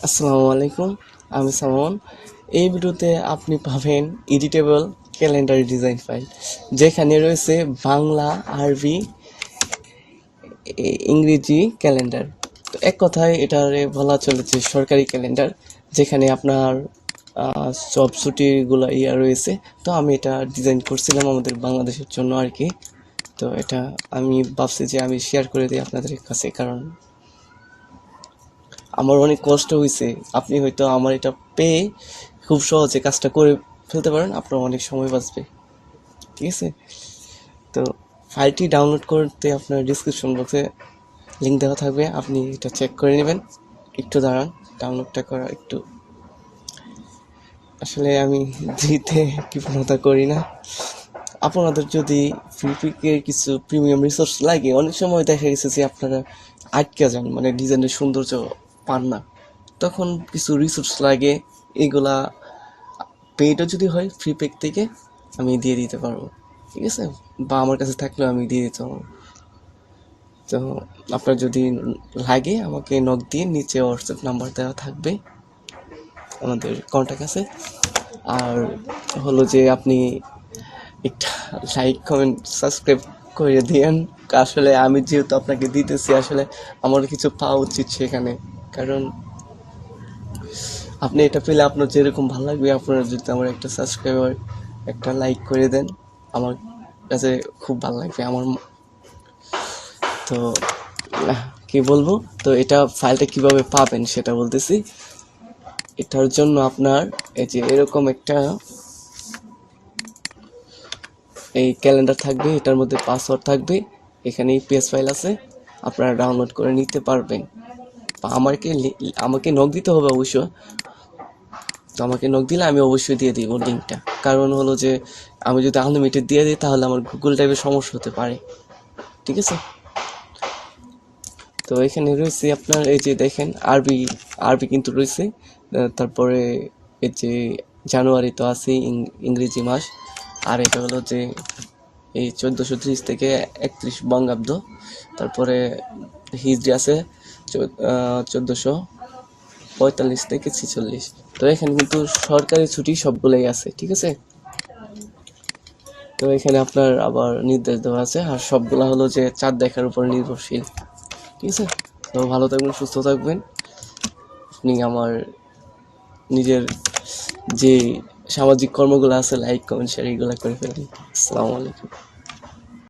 আসসালামু আলাইকুম, আমি সামন। এই ভিডিওতে আপনি পাবেন এডিটেবল ক্যালেন্ডার ডিজাইন ফাইল, যেখানে রয়েছে বাংলা, আরবি, ইংরেজি ক্যালেন্ডার। তো এক কথায় এটারে বলা চলেছে সরকারি ক্যালেন্ডার, যেখানে আপনার সব ছুটিগুলো রয়েছে। তো আমি এটা ডিজাইন করছিলাম আমাদের বাংলাদেশের জন্য আর কি। তো এটা আমি ভাবছি যে আমি শেয়ার করে দিই আপনাদের কাছে, কারণ আমার অনেক কষ্ট হয়েছে। আপনি হয়তো আমার এটা পেয়ে খুব সহজে কাজটা করে ফেলতে পারেন, আপনার অনেক সময় বাঁচবে। ঠিক আছে, তো ফাইলটি ডাউনলোড করতে আপনার ডিসক্রিপশন বক্সে লিঙ্ক দেওয়া থাকবে, আপনি এটা চেক করে নেবেন। একটু দাঁড়ান, ডাউনলোডটা করা একটু, আসলে আমি দিতে কৃপণতা করি না। আপনাদের যদি ফ্রিপিকের কিছু প্রিমিয়াম রিসোর্স লাগে, অনেক সময় দেখা গেছে যে আপনারা আটকে যান, মানে ডিজাইনের সৌন্দর্য পান না, তখন কিছু রিসোর্স লাগে। এগুলা পেইডও যদি হয় ফ্রি পেক থেকে আমি দিয়ে দিতে পারবো, ঠিক আছে, বা আমার কাছে থাকলেও আমি দিয়ে দিতে পারবো। তো আপনার যদি লাগে আমাকে নক দিয়ে নিচে হোয়াটসঅ্যাপ নাম্বার দেওয়া থাকবে, আমাদের কন্ট্যাক্ট আছে। আর হলো যে আপনি একটা লাইক, কমেন্ট, সাবস্ক্রাইব করে দিয়েন। আসলে আমি যেহেতু আপনাকে দিতেছি, আসলে আমার কিছু পাওয়া উচিত সেখানে, কারণ আপনি এটা পেলে আপনার যেরকম ভালো লাগবে, আপনারা যদি আমার একটা সাবস্ক্রাইবার, একটা লাইক করে দেন, আমার কাছে খুব ভালো লাগবে আমার। তো কি বলবো, তো এটা ফাইলটা কিভাবে পাবেন সেটা বলতেছি। এটার জন্য আপনার এই যে এরকম একটা এই ক্যালেন্ডার থাকবে, এটার মধ্যে পাসওয়ার্ড থাকবে, এখানে ইপিএস ফাইল আছে, আপনারা ডাউনলোড করে নিতে পারবেন। আমাকে নক দিতে হবে অবশ্য। তো আমাকে নক দিলে আমি অবশ্যই দিয়ে দিব লিঙ্কটা, কারণ হলো যে আমি যদি আনলিমিটেড দিয়ে দিই তাহলে আমার গুগল ড্রাইভে সমস্যা হতে পারে, ঠিক আছে। তো এখানে রয়েছে আপনার এই যে দেখেন আরবি কিন্তু রয়েছে, তারপরে এই যে জানুয়ারি তো আছে, ইংরেজি মাস। আর এটা হলো যে এই 1430 থেকে 31 বঙ্গাব্দ। তারপরে হিজরি আছে 1445 থেকে 46। তো এখানে কিন্তু সরকারি ছুটি সবগুলোই আছে, ঠিক আছে। তো এখানে আপনার আবার নির্দেশ দেওয়া আছে, আর সবগুলা হলো যে চাঁদ দেখার উপর নির্ভরশীল, ঠিক আছে। তো ভালো থাকবেন, সুস্থ থাকবেন। আপনি আমার নিজের যে সামাজিক কর্মগুলো আছে, লাইক, কমেন্ট, শেয়ার, এগুলো করে ফেলবেন। আসসালামু আলাইকুম।